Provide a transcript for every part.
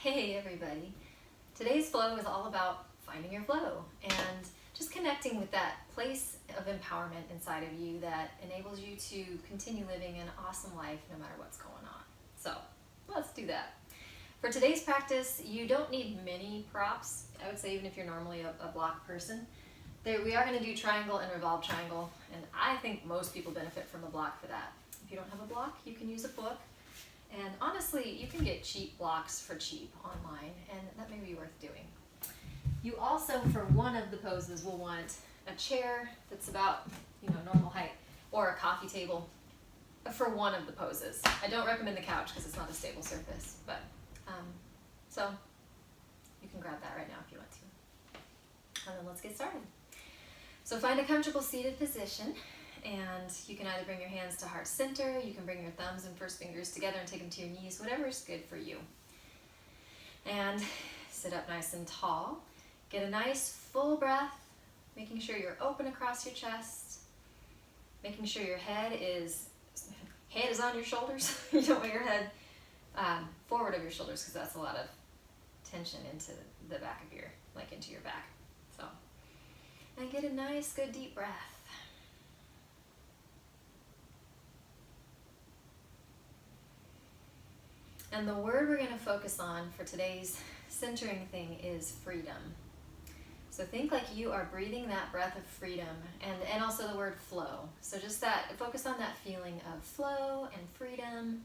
Hey everybody! Today's flow is all about finding your flow and just connecting with that place of empowerment inside of you that enables you to continue living an awesome life no matter what's going on. So let's do that. For today's practice, you don't need many props. I would say even if you're normally a block person. We are going to do triangle and revolve triangle, and I think most people benefit from a block for that. If you don't have a block, you can use a book. And honestly, you can get cheap blocks for cheap online, and that may be worth doing. You also, for one of the poses, will want a chair that's about, normal height, or a coffee table for one of the poses. I don't recommend the couch because it's not a stable surface, but so you can grab that right now if you want to. And then let's get started. So find a comfortable seated position. And you can either bring your hands to heart center, you can bring your thumbs and first fingers together and take them to your knees, whatever's good for you. And sit up nice and tall. Get a nice full breath, making sure you're open across your chest, making sure your head is on your shoulders. You don't want your head forward of your shoulders because that's a lot of tension into the back of into your back. So, and get a nice, good deep breath. And the word we're going to focus on for today's centering thing is freedom. So think like you are breathing that breath of freedom, and also the word flow. So just focus on that feeling of flow and freedom.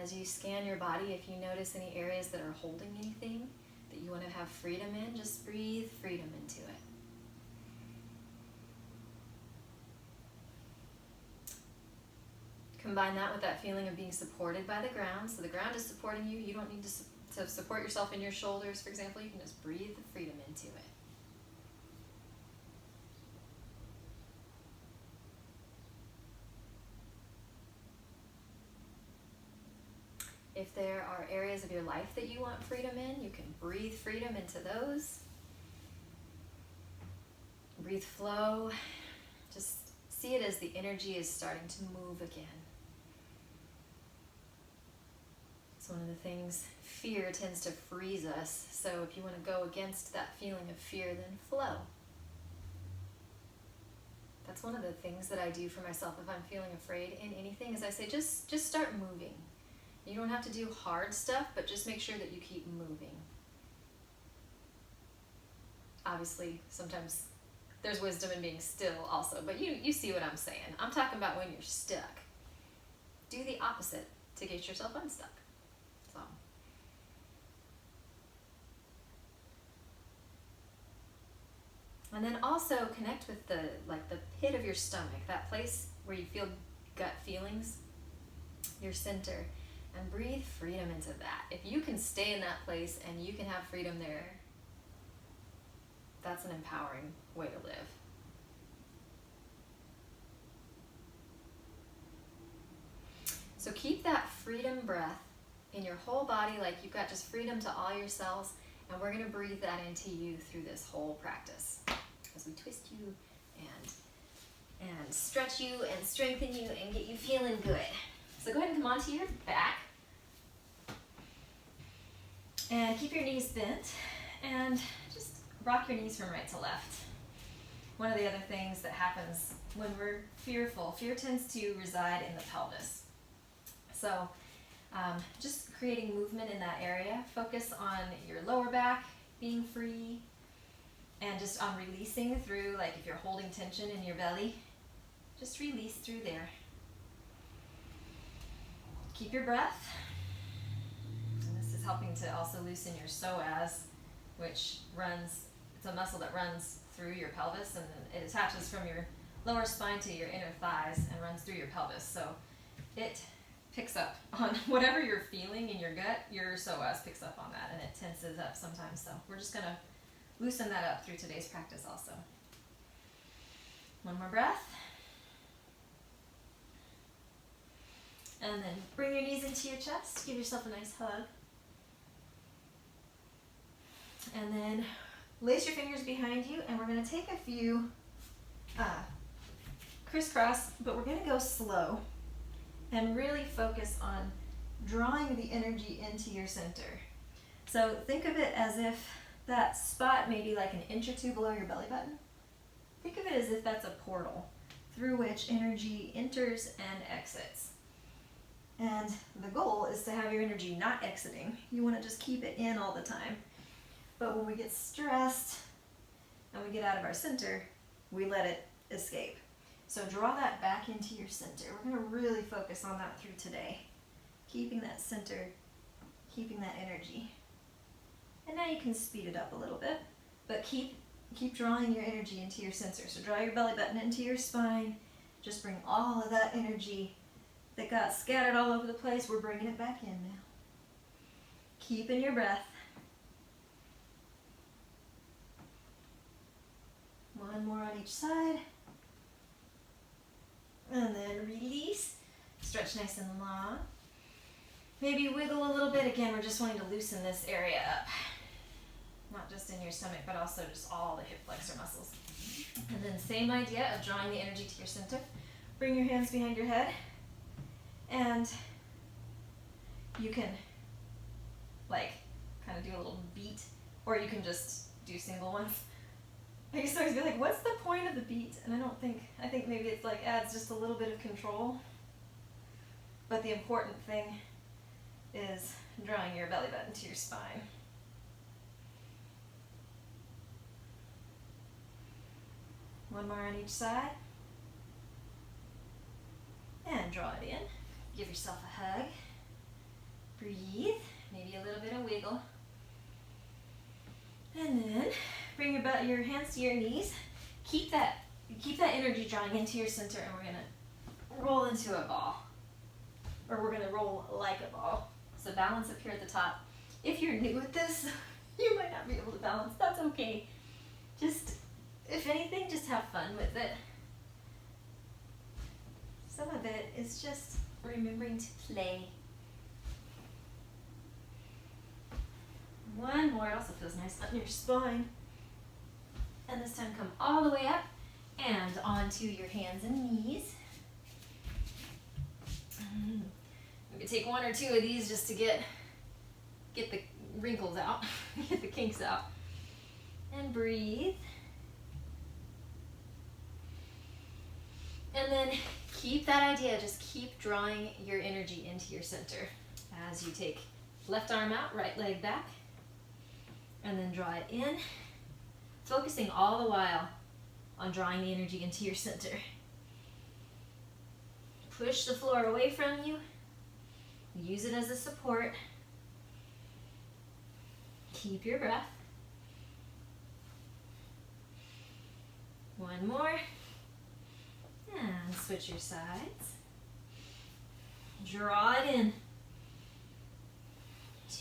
As you scan your body, if you notice any areas that are holding anything that you want to have freedom in, just breathe freedom into it. Combine that with that feeling of being supported by the ground. So the ground is supporting you. You don't need to support yourself in your shoulders, for example. You can just breathe the freedom into it. If there are areas of your life that you want freedom in, you can breathe freedom into those. Breathe flow. Just see it as the energy is starting to move again. It's one of the things, fear tends to freeze us. So if you want to go against that feeling of fear, then flow. That's one of the things that I do for myself if I'm feeling afraid in anything, is I say just start moving. You don't have to do hard stuff, but just make sure that you keep moving. Obviously, sometimes there's wisdom in being still also, but you see what I'm saying. I'm talking about when you're stuck. Do the opposite to get yourself unstuck. So. And then also connect with the pit of your stomach, that place where you feel gut feelings, your center, and breathe freedom into that. If you can stay in that place and you can have freedom there, that's an empowering way to live. So keep that freedom breath in your whole body, like you've got just freedom to all your cells, and we're going to breathe that into you through this whole practice as we twist you and stretch you and strengthen you and get you feeling good. So go ahead and come onto your back and keep your knees bent and just rock your knees from right to left. One of the other things that happens when we're fearful, fear tends to reside in the pelvis. So just creating movement in that area. Focus on your lower back being free and just on releasing through, like if you're holding tension in your belly, just release through there. Keep your breath. And this is helping to also loosen your psoas, which it's a muscle that runs through your pelvis, and then it attaches from your lower spine to your inner thighs and runs through your pelvis. So it picks up on whatever you're feeling in your gut, your psoas picks up on that, and it tenses up sometimes. So we're just going to loosen that up through today's practice also. One more breath. And then bring your knees into your chest. Give yourself a nice hug. And then lace your fingers behind you, and we're going to take a few crisscross, but we're gonna go slow and really focus on drawing the energy into your center. So think of it as if that spot may be like an inch or two below your belly button. Think of it as if that's a portal through which energy enters and exits. And the goal is to have your energy not exiting. You want to just keep it in all the time. But when we get stressed and we get out of our center, we let it escape. So draw that back into your center. We're going to really focus on that through today. Keeping that center, keeping that energy. And now you can speed it up a little bit, but keep drawing your energy into your center. So draw your belly button into your spine. Just bring all of that energy that got scattered all over the place. We're bringing it back in now. Keeping your breath. One more on each side. And then release. Stretch nice and long. Maybe wiggle a little bit. Again, we're just wanting to loosen this area up. Not just in your stomach, but also just all the hip flexor muscles. And then same idea of drawing the energy to your center. Bring your hands behind your head. And you can like kind of do a little beat, or you can just do single ones. I used to always be like, what's the point of the beat? And I think maybe it's like adds just a little bit of control. But the important thing is drawing your belly button to your spine. One more on each side. And draw it in. Give yourself a hug. Breathe. Maybe a little bit of wiggle. And then bring your hands to your knees. Keep that energy drawing into your center, and we're gonna roll into a ball. Or we're gonna roll like a ball. So balance up here at the top. If you're new at this, you might not be able to balance. That's okay. Just, if anything, just have fun with it. Some of it is just remembering to play. One more. It also feels nice on your spine. And this time come all the way up and onto your hands and knees. Maybe take one or two of these just to get the wrinkles out, get the kinks out. And breathe. And then keep that idea, just keep drawing your energy into your center as you take left arm out, right leg back, and then draw it in, focusing all the while on drawing the energy into your center. Push the floor away from you, use it as a support. Keep your breath. One more. And switch your sides. Draw it in.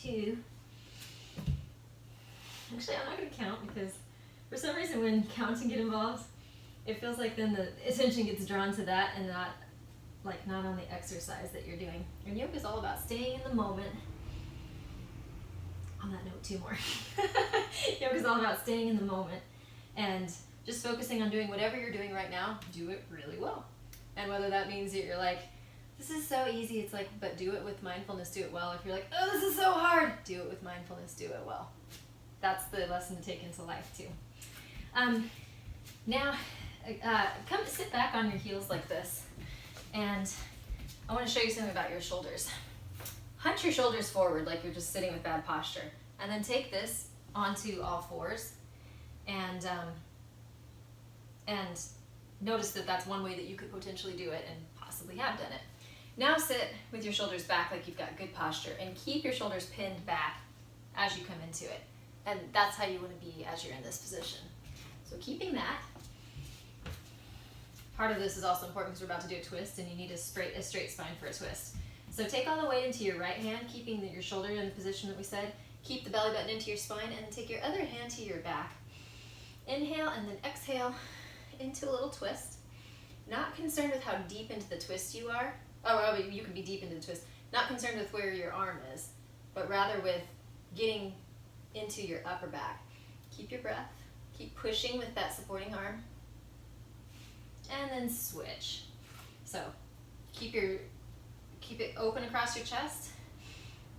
2. Actually, I'm not going to count because for some reason when counting get involved, it feels like then the attention gets drawn to that and not on the exercise that you're doing. And yoga is all about staying in the moment. On that note, 2 more. Yoga is all about staying in the moment and just focusing on doing whatever you're doing right now, do it really well. And whether that means that you're like, this is so easy, it's like, but do it with mindfulness, do it well. If you're like, oh, this is so hard, do it with mindfulness, do it well. That's the lesson to take into life too. Now, come sit back on your heels like this. And I want to show you something about your shoulders. Hunch your shoulders forward like you're just sitting with bad posture. And then take this onto all fours. And notice that that's one way that you could potentially do it and possibly have done it. Now sit with your shoulders back like you've got good posture and keep your shoulders pinned back as you come into it. And that's how you want to be as you're in this position. So keeping that. Part of this is also important because we're about to do a twist and you need a straight spine for a twist. So take all the weight into your right hand, keeping your shoulder in the position that we said. Keep the belly button into your spine and then take your other hand to your back. Inhale and then exhale into a little twist. Not concerned with how deep into the twist you are. Oh, you can be deep into the twist. Not concerned with where your arm is, but rather with getting into your upper back. Keep your breath. Keep pushing with that supporting arm. and then switch. So keep it open across your chest.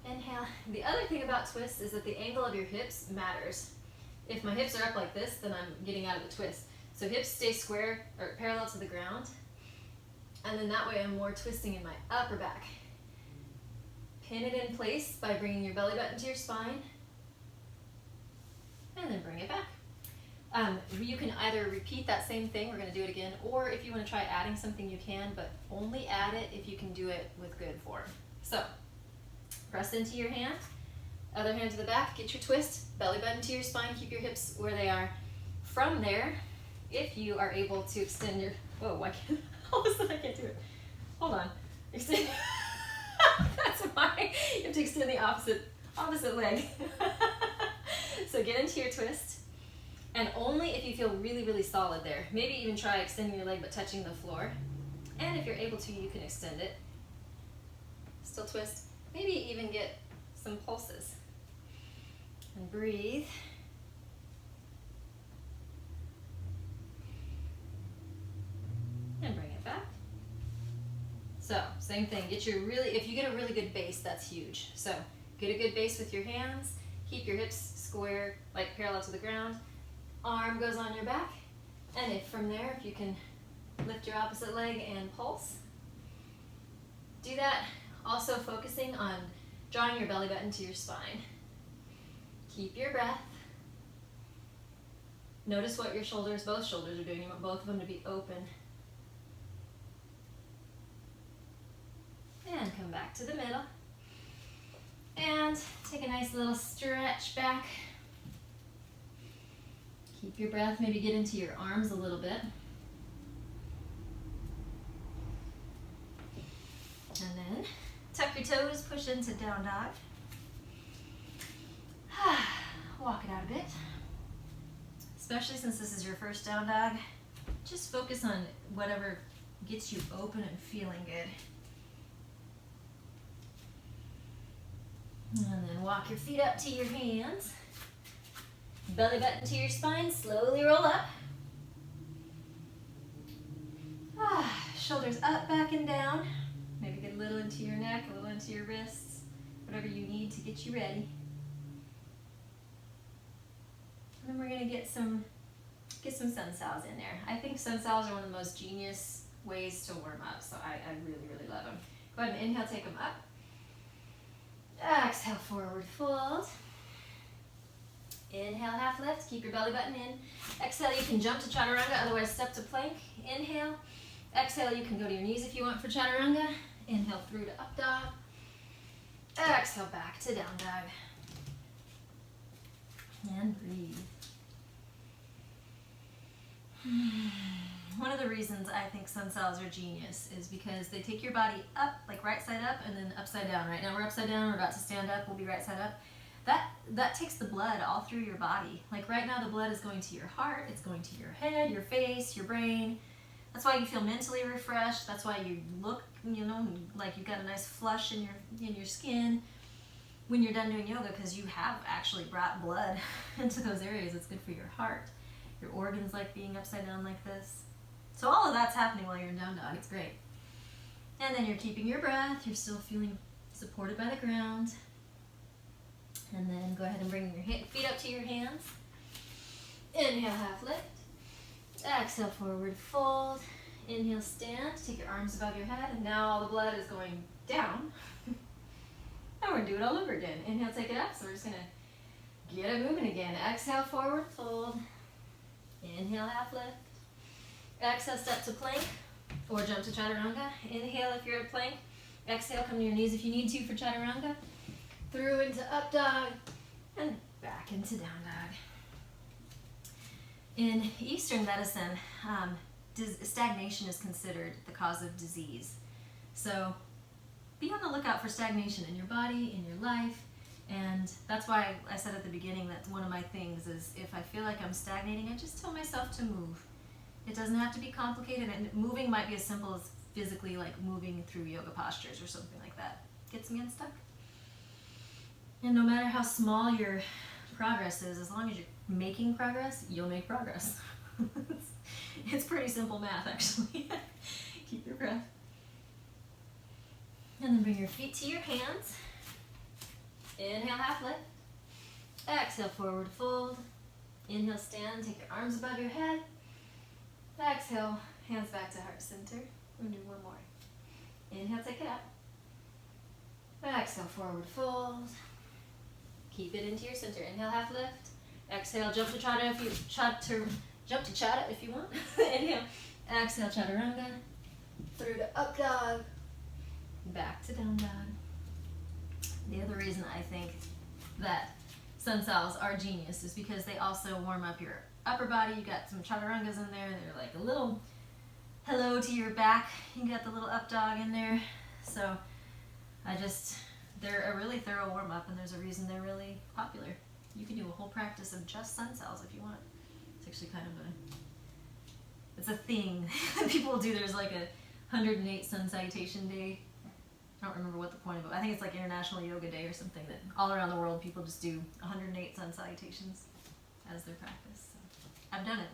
Inhale. The other thing about twists is that the angle of your hips matters. If my hips are up like this, then I'm getting out of the twist. So hips stay square or parallel to the ground, and then that way I'm more twisting in my upper back. Pin it in place by bringing your belly button to your spine, and then bring it back. You can either repeat that same thing, we're going to do it again, or if you want to try adding something you can, but only add it if you can do it with good form. So, press into your hand, other hand to the back, get your twist, belly button to your spine, keep your hips where they are. From there, if you are able to extend your, whoa, why can't, all of a sudden I can't do it. Hold on, extend, that's why you have to extend the opposite leg. So get into your twist. And only if you feel really, really solid there. Maybe even try extending your leg but touching the floor. And if you're able to, you can extend it. Still twist. Maybe even get some pulses. And breathe. And bring it back. So, same thing. If you get a really good base, that's huge. So, get a good base with your hands. Keep your hips square, like parallel to the ground. Arm goes on your back, and if from there, if you can lift your opposite leg and pulse. Do that, also focusing on drawing your belly button to your spine. Keep your breath. Notice what your shoulders, both shoulders are doing. You want both of them to be open. And come back to the middle. And take a nice little stretch back. Keep your breath, maybe get into your arms a little bit. And then tuck your toes, push into down dog. Walk it out a bit. Especially since this is your first down dog, just focus on whatever gets you open and feeling good. And then walk your feet up to your hands. Belly button to your spine, slowly roll up. Shoulders up, back, and down. Maybe get a little into your neck, a little into your wrists, whatever you need to get you ready. And then we're gonna get some sun salves in there. I think sun salves are one of the most genius ways to warm up, so I really, really love them. Go ahead and inhale, take them up. Exhale, forward fold. Inhale, half lift, keep your belly button in. Exhale, you can jump to chaturanga, otherwise step to plank. Inhale. Exhale, you can go to your knees if you want for chaturanga. Inhale through to up dog. Exhale, back to down dog. And breathe. One of the reasons I think sun salves are genius is because they take your body up, like right side up, and then upside down. Right now we're upside down, we're about to stand up, we'll be right side up. That takes the blood all through your body. Like right now the blood is going to your heart, it's going to your head, your face, your brain. That's why you feel mentally refreshed. That's why you look, like you've got a nice flush in your skin when you're done doing yoga, because you have actually brought blood into those areas. It's good for your heart. Your organs like being upside down like this. So all of that's happening while you're in down dog. It's great. And then you're keeping your breath. You're still feeling supported by the ground. And then go ahead and bring your feet up to your hands. Inhale, half lift. Exhale, forward fold. Inhale, stand. Take your arms above your head. And now all the blood is going down. And we're going to do it all over again. Inhale, take it up. So we're just going to get it moving again. Exhale, forward fold. Inhale, half lift. Exhale, step to plank or jump to chaturanga. Inhale if you're at plank. Exhale, come to your knees if you need to for chaturanga. Through into up dog and back into down dog. In Eastern medicine, stagnation is considered the cause of disease. So be on the lookout for stagnation in your body, in your life. And that's why I said at the beginning that one of my things is if I feel like I'm stagnating, I just tell myself to move. It doesn't have to be complicated, and moving might be as simple as physically like moving through yoga postures or something like that. Gets me unstuck. And no matter how small your progress is, as long as you're making progress, you'll make progress. It's pretty simple math, actually. Keep your breath. And then bring your feet to your hands. Inhale, half lift. Exhale, forward fold. Inhale, stand. Take your arms above your head. Exhale, hands back to heart center. We'll do one more. Inhale, take it up. Exhale, forward fold. Keep it into your center. Inhale, half lift. Exhale, jump to chaturanga if you want. Inhale. Exhale, chaturanga. Through to up dog. Back to down dog. The other reason I think that sun salves are genius is because they also warm up your upper body. You got some chaturangas in there. They're like a little hello to your back. You got the little up dog in there. So they're a really thorough warm up, and there's a reason they're really popular. You can do a whole practice of just sun salves if you want. It's actually kind of it's a thing that people do. There's like a 108 sun salutation day. I don't remember what the point of it. I think it's like International Yoga Day or something, that all around the world people just do 108 sun salutations as their practice. So I've done it.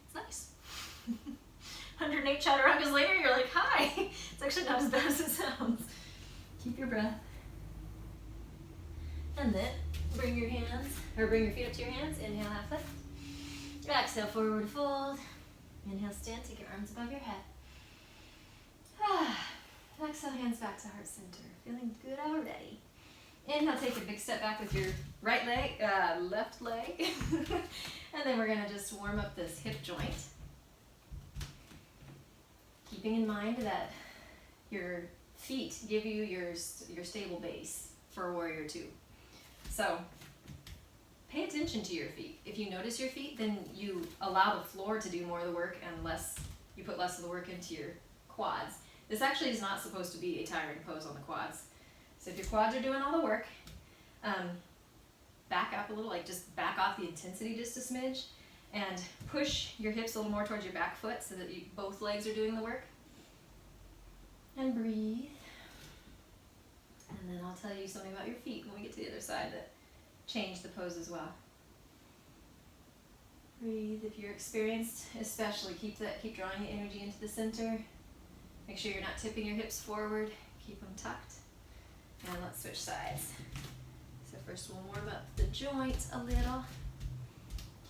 It's nice. 108 chaturangas later, you're like, hi. It's actually not as bad as it sounds. Keep your breath. And then bring your feet up to your hands. Inhale, half lift. Exhale, forward fold. Inhale, stand. Take your arms above your head. Exhale, hands back to heart center. Feeling good already. Inhale, take a big step back with your left leg. And then we're gonna just warm up this hip joint. Keeping in mind that your feet give you your stable base for Warrior Two. So pay attention to your feet. If you notice your feet, then you allow the floor to do more of the work and you put less of the work into your quads. This actually is not supposed to be a tiring pose on the quads. So if your quads are doing all the work, back up a little, like just back off the intensity just a smidge, and push your hips a little more towards your back foot so that both legs are doing the work. And breathe. And then I'll tell you something about your feet when we get to the other side that change the pose as well. Breathe. If you're experienced, especially keep drawing the energy into the center. Make sure you're not tipping your hips forward. Keep them tucked. And let's switch sides. So first we'll warm up the joints a little.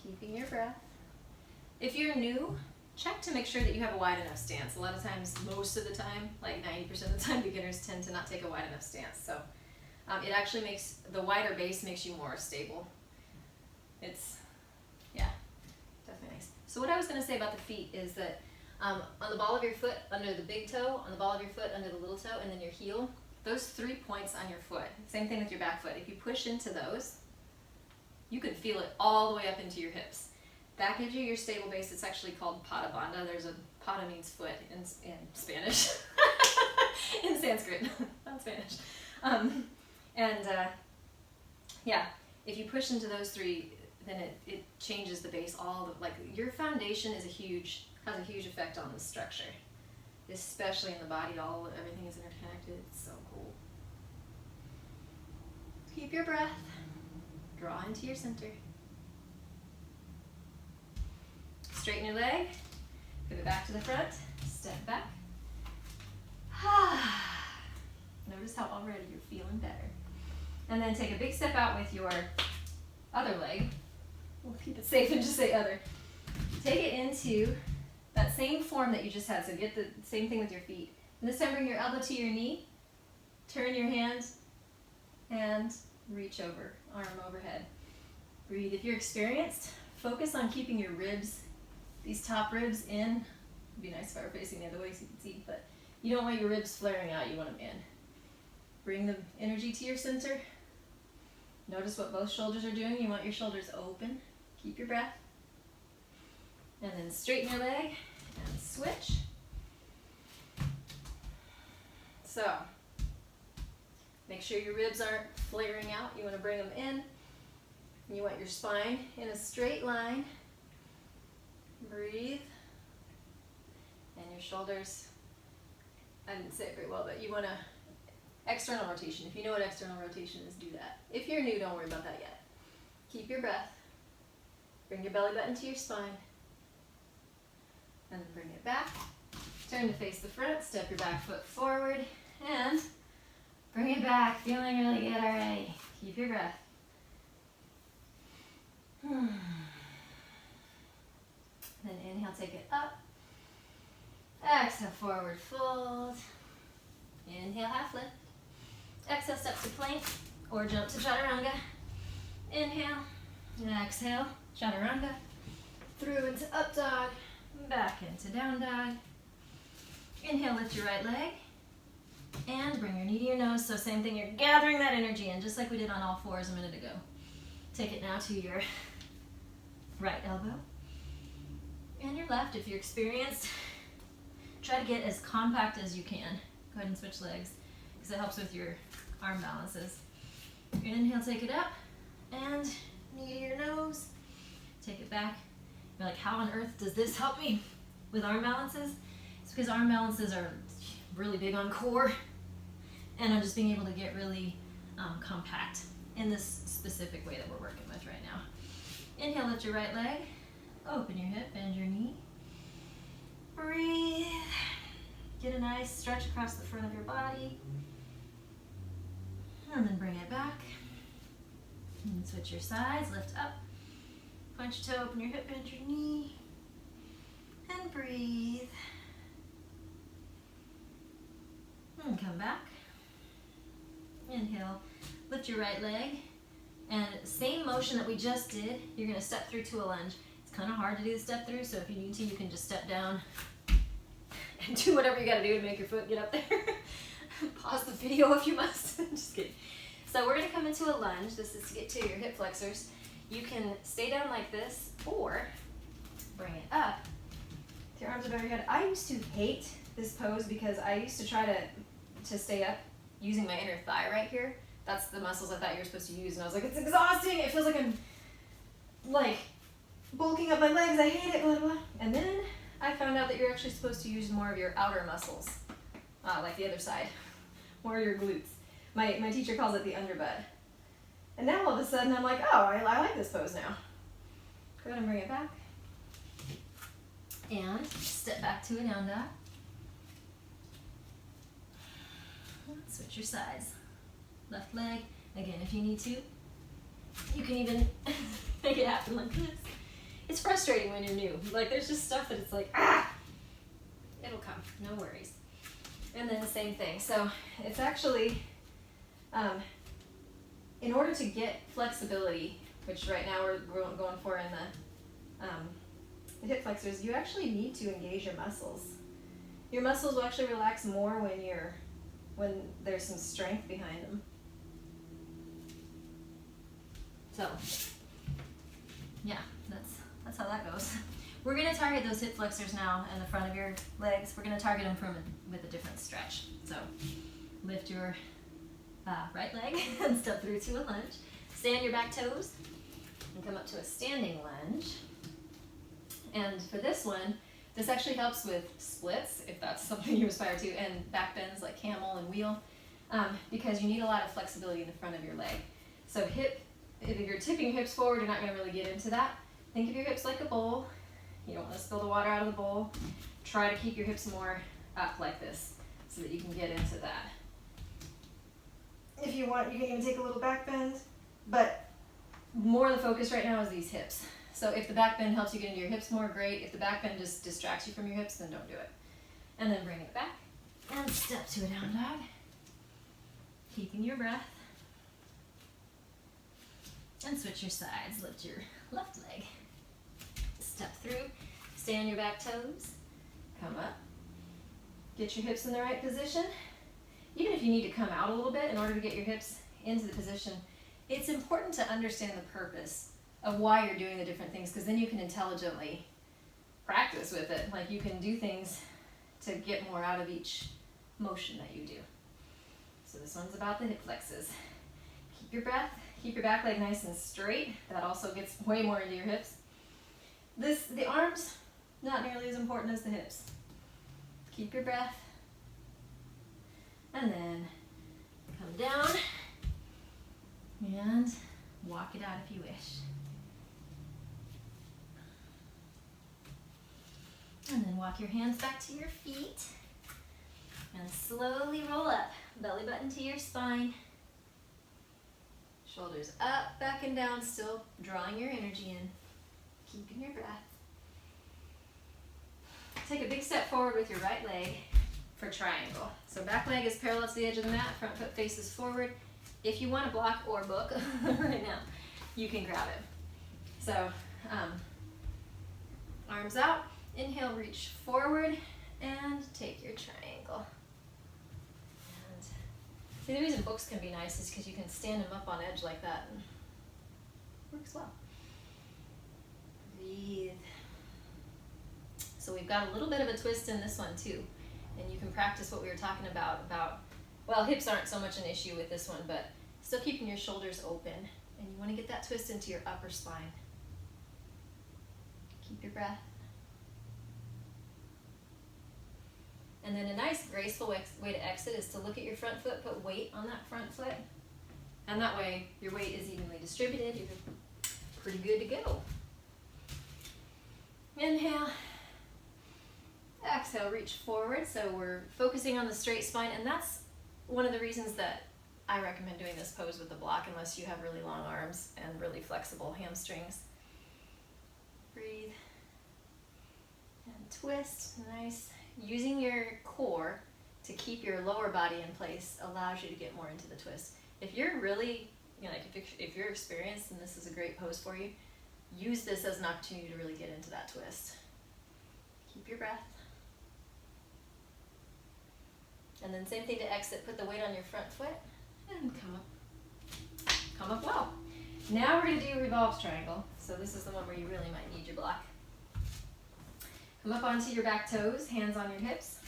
Keeping your breath. If you're new, check to make sure that you have a wide enough stance. A lot of times, most of the time, like 90% of the time, beginners tend to not take a wide enough stance. So it actually makes, the wider base makes you more stable. It's, yeah, definitely nice. So what I was going to say about the feet is that on the ball of your foot under the big toe, on the ball of your foot under the little toe, and then your heel, those 3 points on your foot, same thing with your back foot. If you push into those, you can feel it all the way up into your hips. That gives you your stable base. It's actually called Pada Bandha. There's a Pada means foot in Spanish, in Sanskrit, not Spanish. Yeah, if you push into those three, then it changes the base. Your foundation has a huge effect on the structure, especially in the body. Everything is interconnected. It's so cool. Keep your breath. Draw into your center. Straighten your leg. Pivot back to the front. Step back. Notice how already you're feeling better. And then take a big step out with your other leg. We'll keep it safe and just say other. Take it into that same form that you just had. So get the same thing with your feet. And this time bring your elbow to your knee. Turn your hand and reach over, arm overhead. Breathe. If you're experienced, focus on keeping your ribs, these top ribs in. It'd be nice if I were facing the other way so you can see, but you don't want your ribs flaring out, you want them in. Bring the energy to your center. Notice what both shoulders are doing. You want your shoulders open. Keep your breath. And then straighten your leg and switch. So, make sure your ribs aren't flaring out. You want to bring them in. You want your spine in a straight line. Breathe. And your shoulders, I didn't say it very well, but you want to external rotation. If you know what external rotation is, do that. If you're new, don't worry about that yet. Keep your breath. Bring your belly button to your spine. And then bring it back. Turn to face the front, step your back foot forward, and bring it back. Feeling really good already. Keep your breath. Then inhale, take it up. Exhale, forward fold. Inhale, half lift. Exhale, step to plank or jump to chaturanga. Inhale, and exhale, chaturanga. Through into up dog, back into down dog. Inhale, lift your right leg. And bring your knee to your nose. So same thing, you're gathering that energy in, just like we did on all fours a minute ago. Take it now to your right elbow. And your left, if you're experienced. Try to get as compact as you can. Go ahead and switch legs, because it helps with your arm balances. Inhale, take it up. And knee to your nose. Take it back. You're like, how on earth does this help me with arm balances? It's because arm balances are really big on core, and I'm just being able to get really compact in this specific way that we're working with right now. Inhale, lift your right leg, open your hip, bend your knee. Breathe. Get a nice stretch across the front of your body. And then bring it back. And switch your sides, lift up. Point your toe, open your hip, bend your knee. And breathe. And come back. Inhale, lift your right leg. And same motion that we just did, you're gonna step through to a lunge. It's kind of hard to do the step through, so if you need to, you can just step down and do whatever you gotta do to make your foot get up there. Pause the video if you must. Just kidding. So we're gonna come into a lunge. This is to get to your hip flexors. You can stay down like this, or bring it up. With your arms above your head. I used to hate this pose because I used to try to stay up using my inner thigh right here. That's the muscles I thought you were supposed to use, and I was like, it's exhausting. It feels like I'm like bulking up my legs. I hate it, blah, blah. And then I found out that you're actually supposed to use more of your outer muscles, like the other side, more of your glutes. My teacher calls it the underbutt. And now all of a sudden I'm like, oh, I like this pose now. Go ahead and bring it back. And step back to a down dog. Switch your sides. Left leg. Again, if you need to, you can even make it happen like this. It's frustrating when you're new. Like, there's just stuff that it's like, it'll come, no worries. And then the same thing. So it's actually, in order to get flexibility, which right now we're going for in the hip flexors, you actually need to engage your muscles. Your muscles will actually relax more when there's some strength behind them. So, yeah, that's how that goes. We're gonna target those hip flexors now in the front of your legs. We're gonna target them with a different stretch. So, lift your right leg and step through to a lunge. Stand your back toes and come up to a standing lunge. And for this one, this actually helps with splits, if that's something you aspire to, and back bends like camel and wheel, because you need a lot of flexibility in the front of your leg. So if you're tipping your hips forward, you're not going to really get into that. Think of your hips like a bowl. You don't want to spill the water out of the bowl. Try to keep your hips more up like this so that you can get into that. If you want, you can even take a little back bend, but more of the focus right now is these hips. So if the back bend helps you get into your hips more, great. If the back bend just distracts you from your hips, then don't do it. And then bring it back and step to a down dog. Keeping your breath. And switch your sides. Lift your left leg. Step through. Stay on your back toes. Come up. Get your hips in the right position. Even if you need to come out a little bit in order to get your hips into the position, it's important to understand the purpose of why you're doing the different things, because then you can intelligently practice with it. Like, you can do things to get more out of each motion that you do. So this one's about the hip flexes. Keep your breath. Keep your back leg nice and straight. That also gets way more into your hips. The arms, not nearly as important as the hips. Keep your breath. And then come down and walk it out if you wish. And then walk your hands back to your feet. And slowly roll up. Belly button to your spine. Shoulders up, back and down, still drawing your energy in. Keeping your breath. Take a big step forward with your right leg for triangle. So back leg is parallel to the edge of the mat, front foot faces forward. If you want to block or book right now, you can grab it. So arms out, inhale, reach forward, and take your triangle. And see, the reason books can be nice is because you can stand them up on edge like that, and it works well. Breathe. So we've got a little bit of a twist in this one too, and you can practice what we were talking about, well, hips aren't so much an issue with this one, but still keeping your shoulders open, and you want to get that twist into your upper spine. Keep your breath. And then a nice graceful way to exit is to look at your front foot, put weight on that front foot, and that way your weight is evenly distributed. You're pretty good to go. Inhale. Exhale, reach forward. So we're focusing on the straight spine, and that's one of the reasons that I recommend doing this pose with the block unless you have really long arms and really flexible hamstrings. Breathe. And twist. Nice. Using your core to keep your lower body in place allows you to get more into the twist. If you're really, if you're experienced and this is a great pose for you, use this as an opportunity to really get into that twist. Keep your breath. And then same thing to exit, put the weight on your front foot and come up well. Now we're going to do revolved triangle. So this is the one where you really might need your block. Come up onto your back toes, hands on your hips.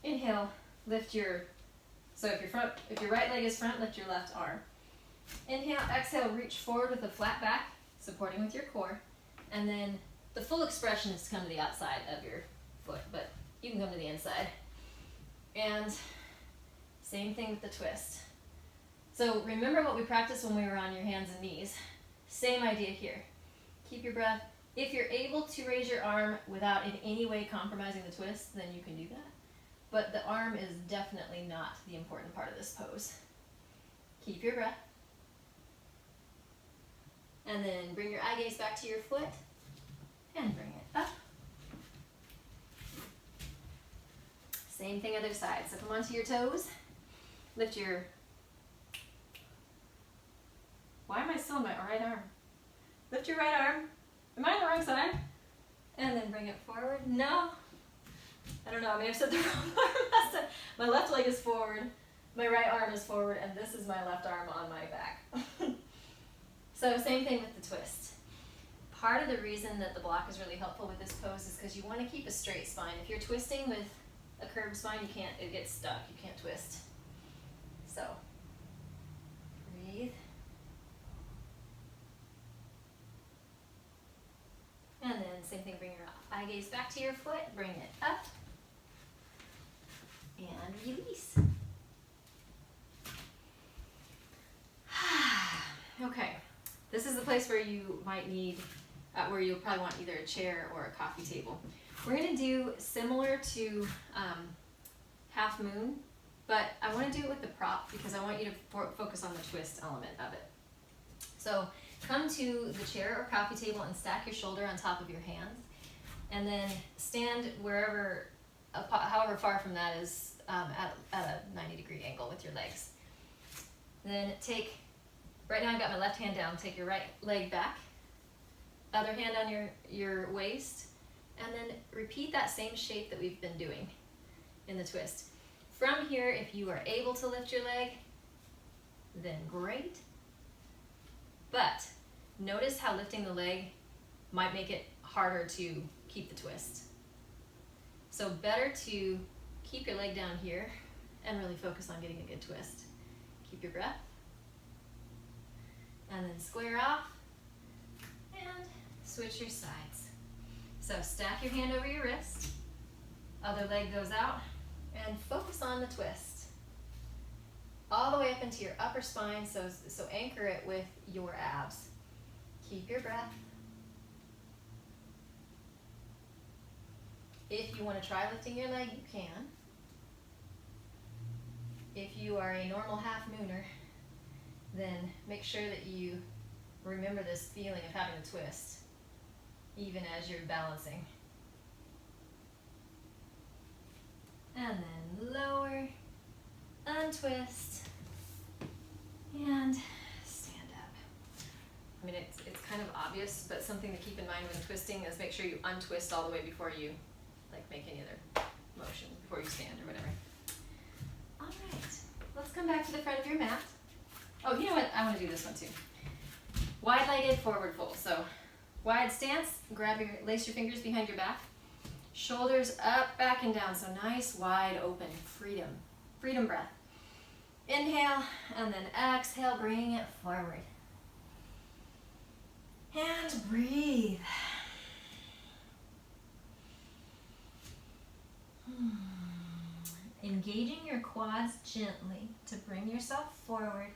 Inhale, lift so if your right leg is front, lift your left arm. Inhale, exhale, reach forward with a flat back, supporting with your core. And then the full expression is to come to the outside of your foot, but you can come to the inside. And same thing with the twist. So remember what we practiced when we were on your hands and knees. Same idea here. Keep your breath. If you're able to raise your arm without in any way compromising the twist, then you can do that. But the arm is definitely not the important part of this pose. Keep your breath. And then bring your eye gaze back to your foot and bring it up. Same thing other side. So come onto your toes. Lift your... Why am I still on my right arm? Lift your right arm. Am I on the wrong side? And then bring it forward. No. I don't know. I may have said the wrong arm. My left leg is forward. My right arm is forward. And this is my left arm on my back. So same thing with the twist. Part of the reason that the block is really helpful with this pose is because you want to keep a straight spine. If you're twisting with a curved spine, it gets stuck. You can't twist. So, breathe. And then same thing, bring your eye gaze back to your foot, bring it up, and release. Okay, this is the place where you might need, where you'll probably want either a chair or a coffee table. We're going to do similar to Half Moon, but I want to do it with the prop because I want you to focus on the twist element of it. So come to the chair or coffee table and stack your shoulder on top of your hands, and then stand wherever, however far from that is at a 90-degree angle with your legs. Then right now I've got my left hand down, take your right leg back, other hand on your waist, and then repeat that same shape that we've been doing in the twist. From here, if you are able to lift your leg, then great. But notice how lifting the leg might make it harder to keep the twist. So better to keep your leg down here and really focus on getting a good twist. Keep your breath. And then square off and switch your sides. So stack your hand over your wrist, other leg goes out, and focus on the twist. All the way up into your upper spine, so anchor it with your abs. Keep your breath. If you want to try lifting your leg, you can. If you are a normal half mooner, then make sure that you remember this feeling of having to twist, even as you're balancing. And then lower, untwist, and stand up. I mean, it's kind of obvious, but something to keep in mind when twisting is make sure you untwist all the way before you make any other motion, before you stand or whatever. All right, let's come back to the front of your mat. Oh, you know what? I want to do this one too. Wide-legged forward fold. So wide stance, lace your fingers behind your back. Shoulders up, back, and down. So nice, wide open, freedom. Freedom breath. Inhale, and then exhale, bring it forward. And breathe. Engaging your quads gently to bring yourself forward.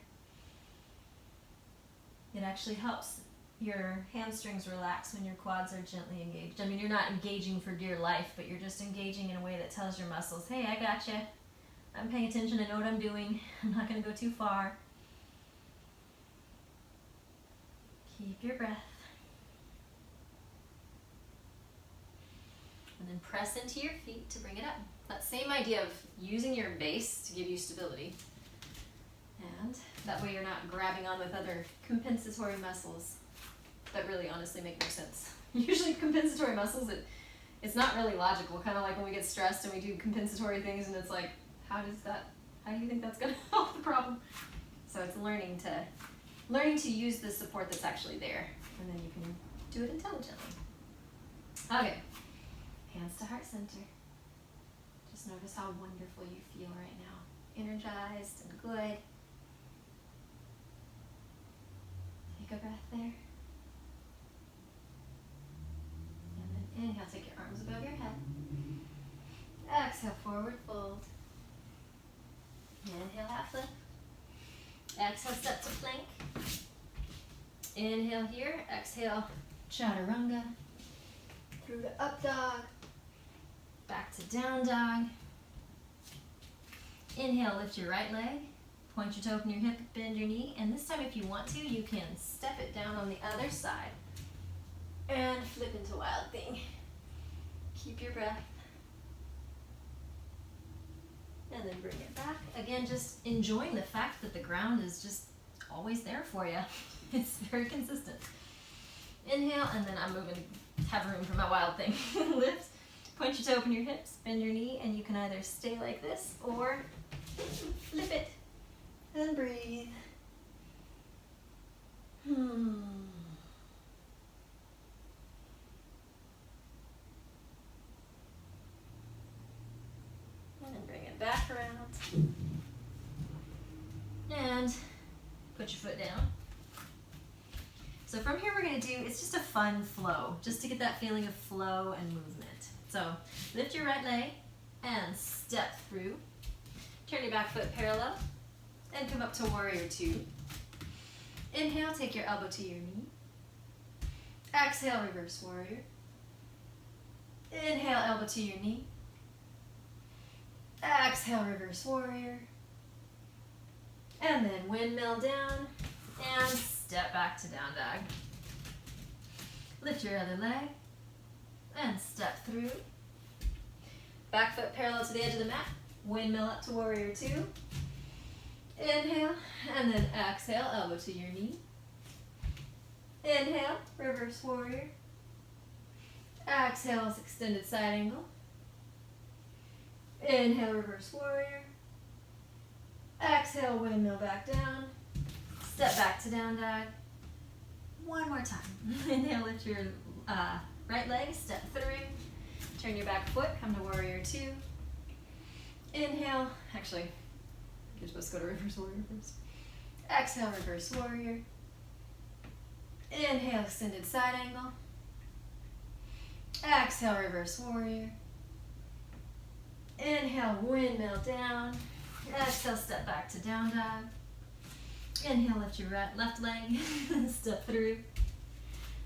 It actually helps your hamstrings relax when your quads are gently engaged. I mean, you're not engaging for dear life, but you're just engaging in a way that tells your muscles, hey, I gotcha. I'm paying attention, I know what I'm doing. I'm not going to go too far. Keep your breath. And then press into your feet to bring it up. That same idea of using your base to give you stability. And that way you're not grabbing on with other compensatory muscles that really honestly make no sense. Usually compensatory muscles, it's not really logical. Kind of like when we get stressed and we do compensatory things and it's like, how do you think that's going to help the problem? So it's learning to use the support that's actually there, and then you can do it intelligently. Okay, hands to heart center. Just notice how wonderful you feel right now. Energized and good. Take a breath there. And then inhale, take your arms above your head. Exhale, forward fold. Inhale, half lift. Exhale, step to plank. Inhale here, exhale, chaturanga. Through to up dog. Back to down dog. Inhale, lift your right leg. Point your toe, open your hip, bend your knee. And this time, if you want to, you can step it down on the other side. And flip into wild thing. Keep your breath. And then bring it back. Again, just enjoying the fact that the ground is just always there for you. It's very consistent. Inhale, and then I'm moving to have room for my wild thing. Lift, point your toe, open your hips, bend your knee, and you can either stay like this or flip it. And breathe. And bring it back around. And put your foot down. So from here we're going to do, it's just a fun flow, just to get that feeling of flow and movement. So lift your right leg and step through. Turn your back foot parallel and come up to warrior two. Inhale, take your elbow to your knee. Exhale, reverse warrior. Inhale, elbow to your knee. Exhale, reverse warrior. And then windmill down and step back to down dog. Lift your other leg and step through. Back foot parallel to the edge of the mat. Windmill up to warrior two. Inhale, and then exhale, elbow to your knee. Inhale, reverse warrior. Exhale, extended side angle. Inhale, reverse warrior. Exhale, windmill back down. Step back to down dog. One more time. Inhale, lift your right leg, step through. Turn your back foot, come to warrior two. Inhale, actually, you're supposed to go to reverse warrior first. Exhale, reverse warrior. Inhale, extended side angle. Exhale, reverse warrior. Inhale, windmill down. Exhale, step back to down dog. Inhale, lift your left leg, step through.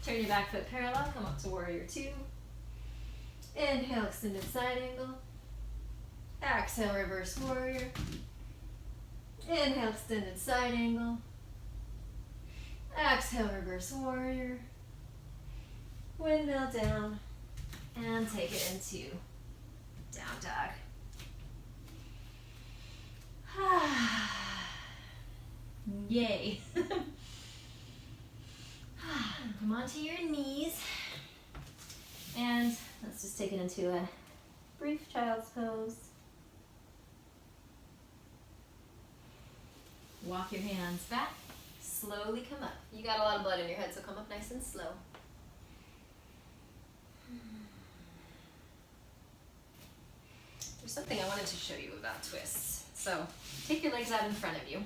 Turn your back foot parallel, come up to warrior two. Inhale, extended side angle. Exhale, reverse warrior. Inhale, extended side angle. Exhale, reverse warrior. Windmill down. And take it into down dog. Yay. Come onto your knees. And let's just take it into a brief child's pose. Walk your hands back. Slowly come up. You got a lot of blood in your head, so come up nice and slow. There's something I wanted to show you about twists. So take your legs out in front of you.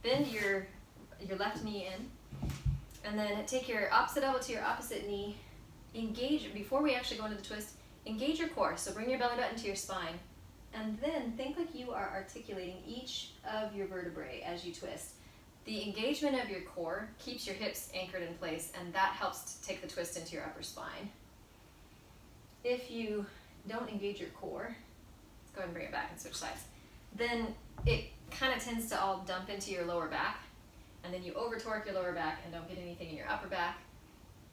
Bend your left knee in. And then take your opposite elbow to your opposite knee. Engage, before we actually go into the twist, engage your core. So bring your belly button to your spine. And then think like you are articulating each of your vertebrae as you twist. The engagement of your core keeps your hips anchored in place, and that helps to take the twist into your upper spine. If you don't engage your core, let's go ahead and bring it back and switch sides, then it kind of tends to all dump into your lower back, and then you over torque your lower back and don't get anything in your upper back,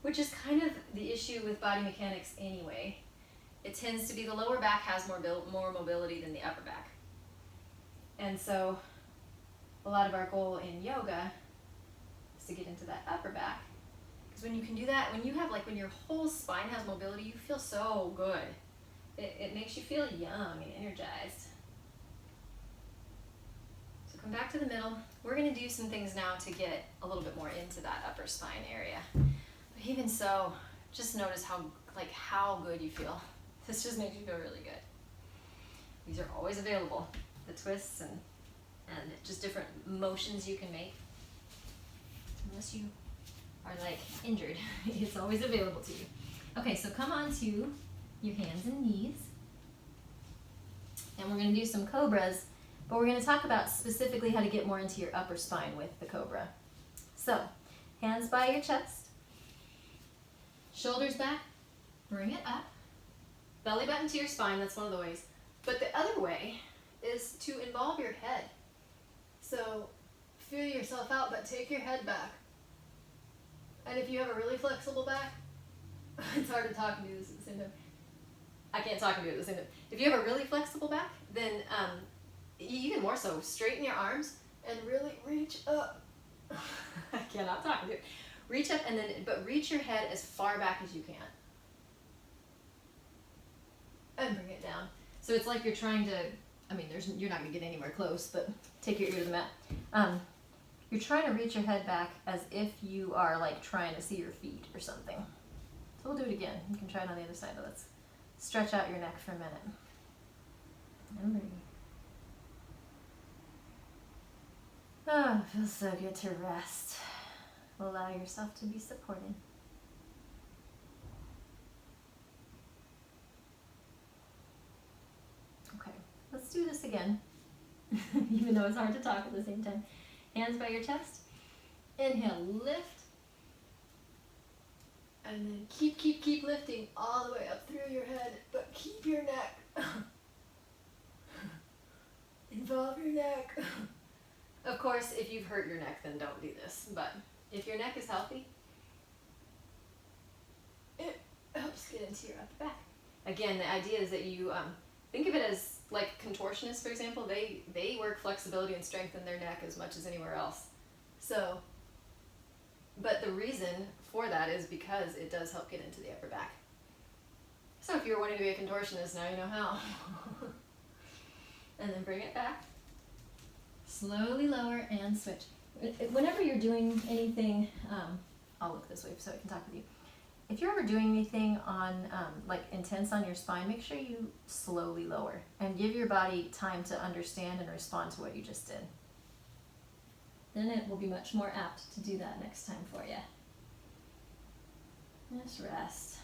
which is kind of the issue with body mechanics anyway. It tends to be the lower back has more mobility than the upper back. And so a lot of our goal in yoga is to get into that upper back. Because when you can do that, when your whole spine has mobility, you feel so good. It makes you feel young and energized. So come back to the middle. We're going to do some things now to get a little bit more into that upper spine area. But even so, just notice how good you feel. This just makes you feel really good. These are always available, the twists and just different motions you can make. Unless you are injured, it's always available to you. Okay, so come on to your hands and knees. And we're going to do some cobras, but we're going to talk about specifically how to get more into your upper spine with the cobra. So, hands by your chest, shoulders back, bring it up. Belly button to your spine, that's one of the ways. But the other way is to involve your head. So feel yourself out, but take your head back. And if you have a really flexible back, it's hard to talk and do this at the same time. I can't talk and do it at the same time. If you have a really flexible back, then you can more so straighten your arms and really reach up. I cannot talk and do it. Reach up but reach your head as far back as you can. And bring it down. So it's like you're trying to, you're not going to get anywhere close, but take your ear to the mat. You're trying to reach your head back as if you are trying to see your feet or something. So we'll do it again. You can try it on the other side, but let's stretch out your neck for a minute. And breathe. Oh, it feels so good to rest. Allow yourself to be supported. Okay, let's do this again, even though it's hard to talk at the same time. Hands by your chest. Inhale, lift. And then keep lifting all the way up through your head, but keep your neck. Involve your neck. Of course, if you've hurt your neck, then don't do this. But if your neck is healthy, it helps get into your upper back. Again, the idea is that you think of it as contortionists, for example. They work flexibility and strength in their neck as much as anywhere else. So, but the reason for that is because it does help get into the upper back. So if you're wanting to be a contortionist, now you know how. And then bring it back. Slowly lower and switch. Whenever you're doing anything, I'll look this way so I can talk with you. If you're ever doing anything on intense on your spine, make sure you slowly lower and give your body time to understand and respond to what you just did. Then it will be much more apt to do that next time for you. Just rest.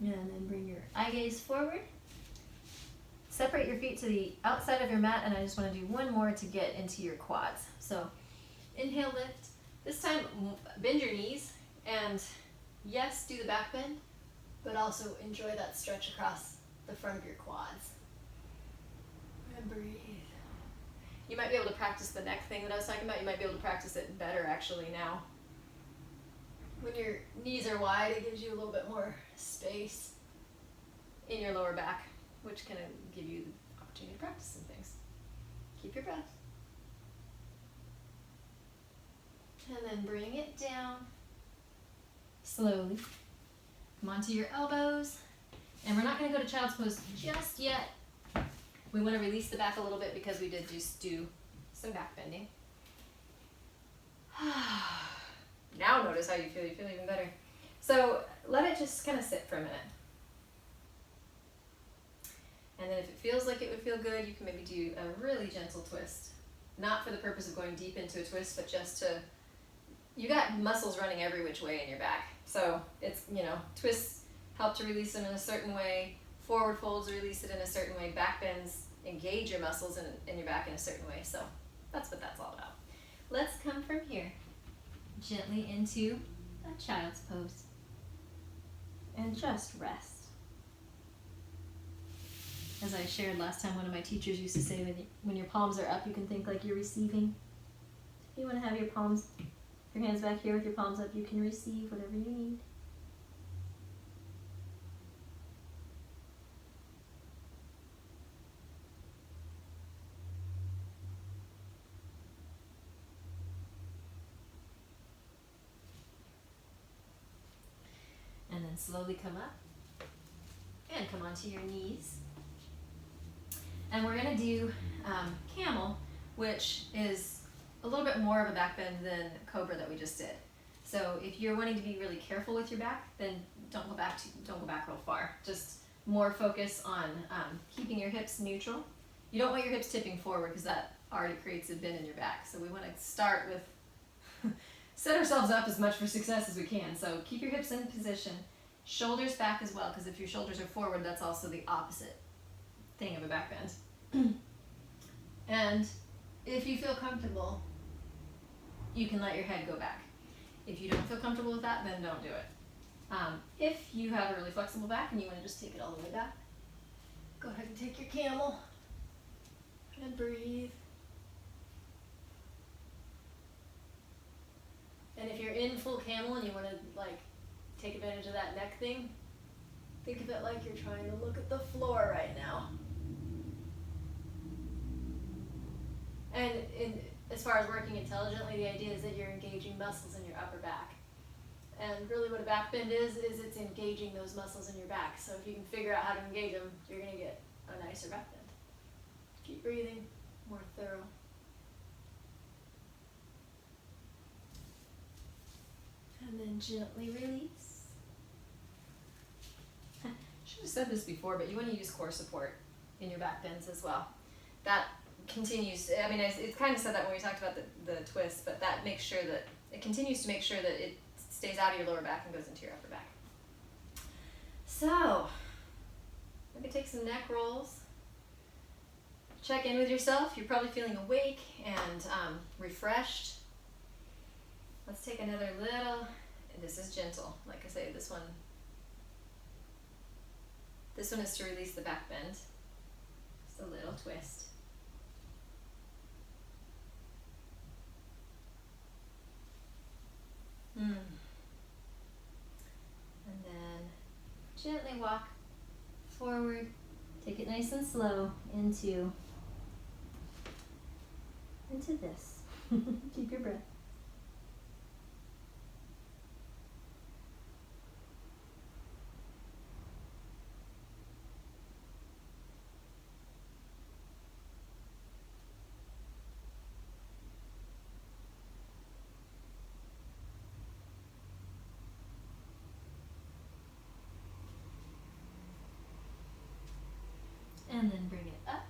And then bring your eye gaze forward. Separate your feet to the outside of your mat, and I just want to do one more to get into your quads. So inhale, lift. This time bend your knees, and yes, do the back bend, but also enjoy that stretch across the front of your quads. And breathe. You might be able to practice the neck thing that I was talking about. You might be able to practice it better actually now. When your knees are wide, it gives you a little bit more space in your lower back, which can give you the opportunity to practice some things. Keep your breath. And then bring it down slowly. Come onto your elbows. And we're not going to go to child's pose just yet. We want to release the back a little bit because we did just do some back bending. Now notice how you feel. You feel even better. So let it just kind of sit for a minute. And then if it feels like it would feel good, you can maybe do a really gentle twist. Not for the purpose of going deep into a twist, but just to, you got muscles running every which way in your back. So it's, twists help to release them in a certain way. Forward folds release it in a certain way. Back bends engage your muscles in your back in a certain way. So that's what that's all about. Let's come from here gently into a child's pose. And just rest. As I shared last time, one of my teachers used to say, when your palms are up, you can think like you're receiving. If you want to have your hands back here with your palms up, you can receive whatever you need. And then slowly come up and come onto your knees. And we're going to do camel, which is a little bit more of a back bend than cobra that we just did. So if you're wanting to be really careful with your back, then don't go back real far. Just more focus on keeping your hips neutral. You don't want your hips tipping forward because that already creates a bend in your back. So we want to start with set ourselves up as much for success as we can. So keep your hips in position, shoulders back as well, because if your shoulders are forward, that's also the opposite thing of a back bend. And if you feel comfortable, you can let your head go back. If you don't feel comfortable with that, then don't do it. If you have a really flexible back and you want to just take it all the way back, go ahead and take your camel and breathe. And if you're in full camel and you want to take advantage of that neck thing, think of it like you're trying to look at the floor right now. And as far as working intelligently, the idea is that you're engaging muscles in your upper back. And really what a back bend is it's engaging those muscles in your back. So if you can figure out how to engage them, you're going to get a nicer back bend. Keep breathing, more thorough. And then gently release. Should have said this before, but you want to use core support in your back bends as well. That continues, it's kind of said that when we talked about the twist, but that makes sure that it continues to make sure that it stays out of your lower back and goes into your upper back. So, maybe take some neck rolls. Check in with yourself. You're probably feeling awake and refreshed. Let's take another little, this is gentle. Like I say, this one is to release the back bend. Just a little twist. And then gently walk forward. Take it nice and slow into this. Keep your breath. And then bring it up.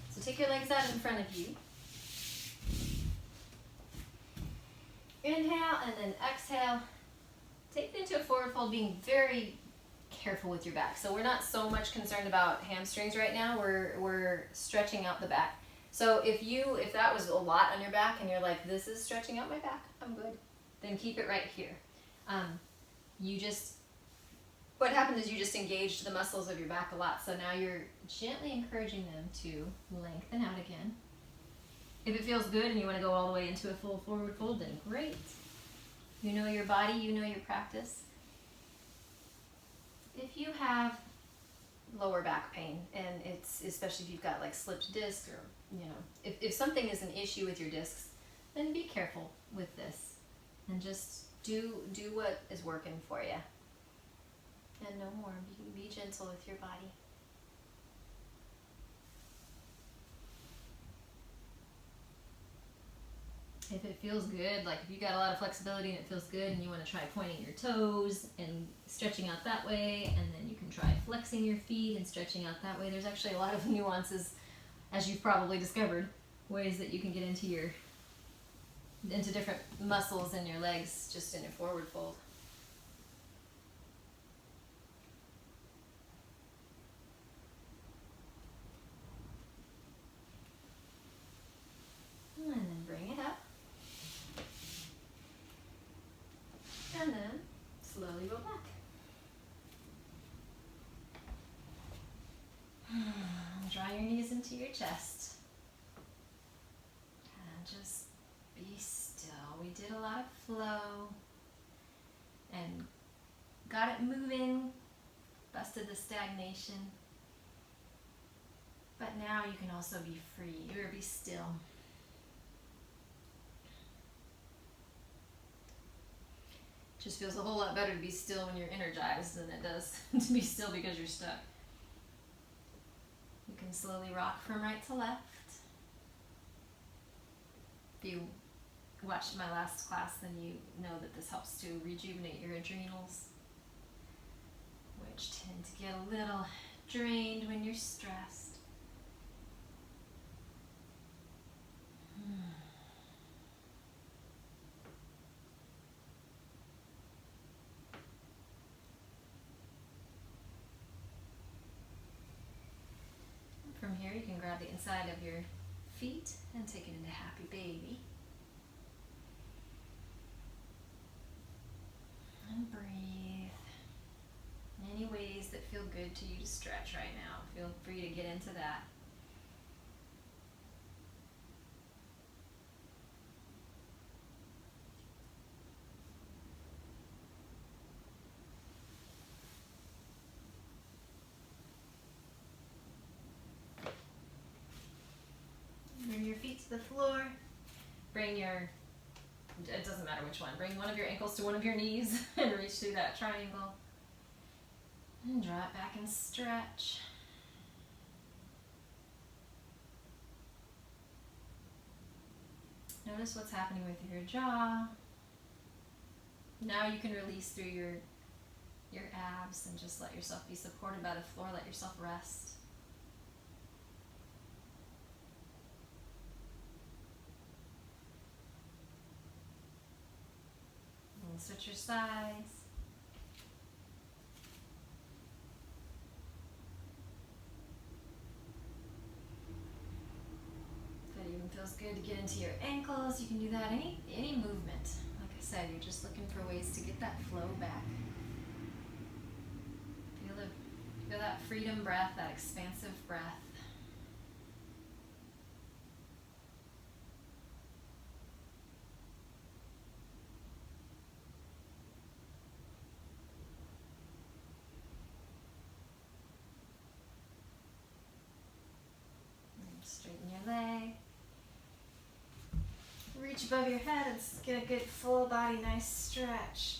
So take your legs out in front of you. Inhale and then exhale. Take it into a forward fold, being very careful with your back. So we're not so much concerned about hamstrings right now. We're stretching out the back. So if that was a lot on your back and you're like, this is stretching out my back, I'm good, then keep it right here. What happened is you just engaged the muscles of your back a lot. So now you're gently encouraging them to lengthen out again. If it feels good and you want to go all the way into a full forward fold, then great. You know your body, you know your practice. If you have lower back pain, and it's especially if you've got like slipped disc, or if something is an issue with your discs, then be careful with this and just do what is working for you. And no more. Be gentle with your body. If it feels good, like if you got a lot of flexibility and it feels good and you want to try pointing your toes and stretching out that way, and then you can try flexing your feet and stretching out that way. There's actually a lot of nuances, as you've probably discovered, ways that you can get into different muscles in your legs just in a forward fold. And then bring it up. And then slowly go back. Draw your knees into your chest. And just be still. We did a lot of flow and got it moving, busted the stagnation. But now you can also be free or be still. Just feels a whole lot better to be still when you're energized than it does to be still because you're stuck. You can slowly rock from right to left. If you watched my last class, then you know that this helps to rejuvenate your adrenals, which tend to get a little drained when you're stressed. From here, you can grab the inside of your feet and take it into happy baby. And breathe. Any ways that feel good to you to stretch right now. Feel free to get into that. Bring your feet to the floor. It doesn't matter which one. Bring one of your ankles to one of your knees and reach through that triangle. And draw it back and stretch. Notice what's happening with your jaw. Now you can release through your abs and just let yourself be supported by the floor. Let yourself rest. And switch your sides. If it even feels good to get into your ankles, you can do that. Any movement. Like I said, you're just looking for ways to get that flow back. Feel that freedom breath, that expansive breath. Straighten your leg. Reach above your head and get a good full body, nice stretch.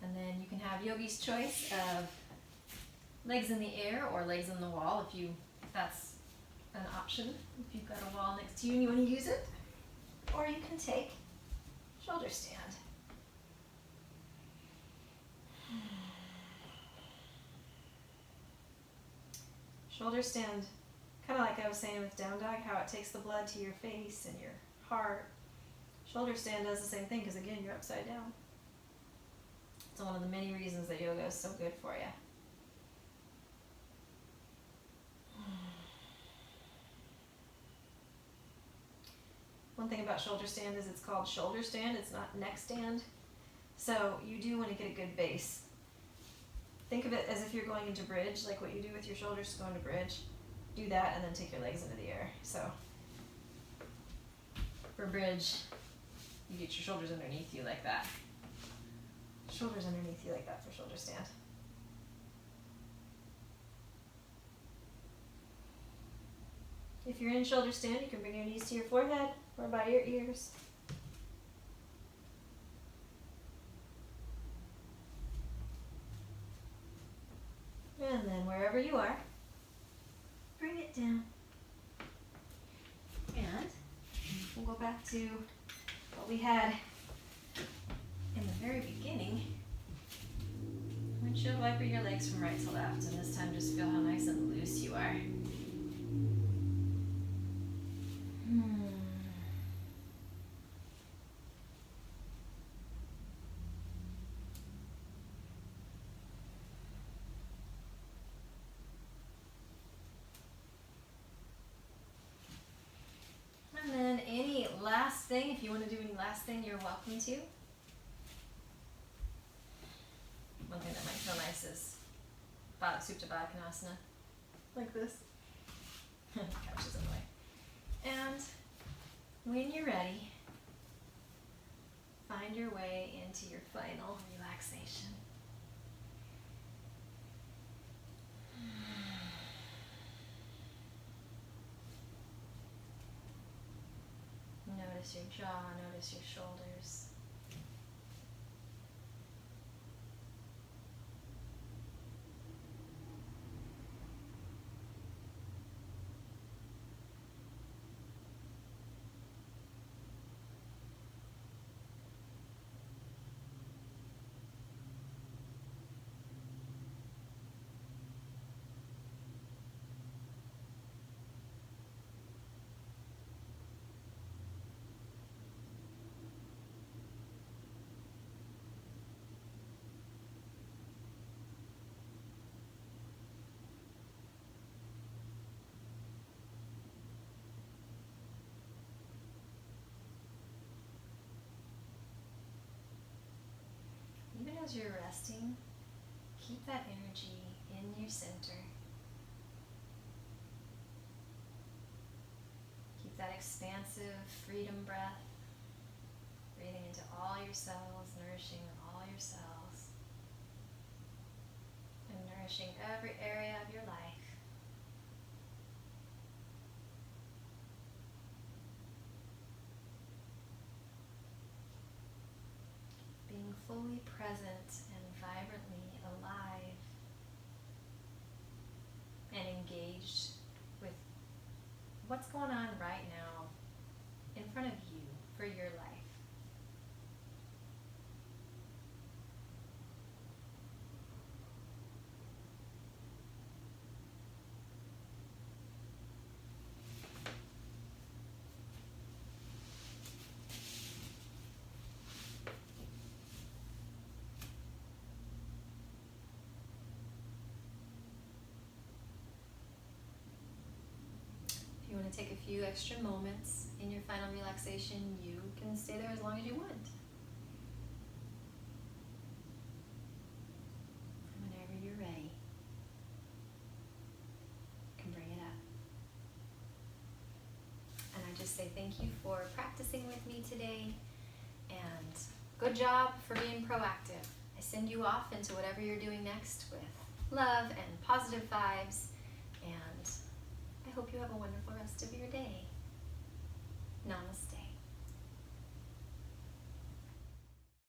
And then you can have yogi's choice of legs in the air or legs in the wall if that's an option. If you've got a wall next to you and you want to use it. Or you can take shoulder stand. Shoulder stand Kind of like I was saying with down dog, how it takes the blood to your face and your heart. Shoulder stand does the same thing because, again, you're upside down. It's one of the many reasons that yoga is so good for you. One thing about shoulder stand is it's called shoulder stand, it's not neck stand. So you do want to get a good base. Think of it as if you're going into bridge, like what you do with your shoulders to go into bridge. Do that and then take your legs into the air. So for bridge, you get your shoulders underneath you like that. Shoulders underneath you like that for shoulder stand. If you're in shoulder stand, you can bring your knees to your forehead or by your ears. And then wherever you are, bring it down. And we'll go back to what we had in the very beginning. Windshield wiper your legs from right to left, and this time just feel how nice and loose you are. And then any last thing, if you want to do any last thing, you're welcome to. One thing that might feel nice is Supta Baddha Konasana, like this. Couch is in the way. And when you're ready, find your way into your final relaxation. Notice your jaw, notice your shoulders. Even as you're resting, keep that energy in your center. Keep that expansive freedom breath, breathing into all your cells, nourishing all your cells, and nourishing every area of your life. Being fully present and vibrantly alive and engaged with what's going on right now in front of you for your life. If you want to take a few extra moments in your final relaxation, you can stay there as long as you want. And whenever you're ready, you can bring it up. And I just say thank you for practicing with me today, and good job for being proactive. I send you off into whatever you're doing next with love and positive vibes, and I hope you have a wonderful rest of your day. Namaste.